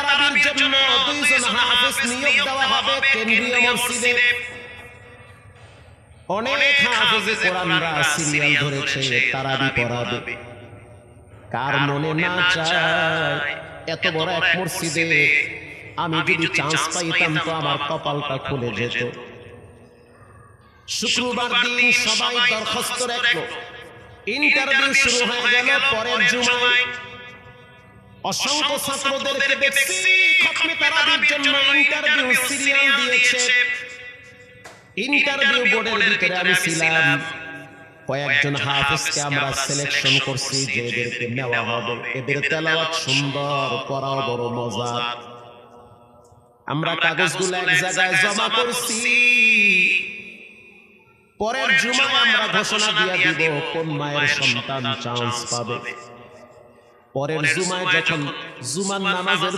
তারাবির জন্য দুইজন হাফেজ নিয়োগ দেওয়া হবে কেন্দ্রীয় মসজিদে। অনেক হাফেজে কোরআনরা সিরিয়াল ধরেছে তারাবি পড়াবে। কার মনে না চায় এত বড় এক মসজিদে আমি যদি চান্স পাইতাম তো আমার কপালটা খুলে যেত। শুক্রবার দিন সবাই দরখাস্ত রাখলো, ইন্টারভিউ শুরু হয়ে গেল। পরের জুমায় অসংখ্য ছাত্রদেরকে দেখছি খতমে তারাবির জন্য ইন্টারভিউ সিরিয়াল দিয়েছে। ইন্টারভিউ বোর্ডের ভিতরে আমি ছিলাম। কয়েকজন হাফেজকে আমরা সিলেকশন করছি যে এদেরকে নেওয়া হবে। এদের তেলাওয়াত সুন্দর, পড়াও বড় মজা। আমরা কাগজগুলো এক জায়গায় জমা করছি। পরের জুমায় আমরা ঘোষণা দিয়ে দিব কোন মায়ের সন্তান চান্স পাবে। পরের জুমায় যখন জুমার নামাজের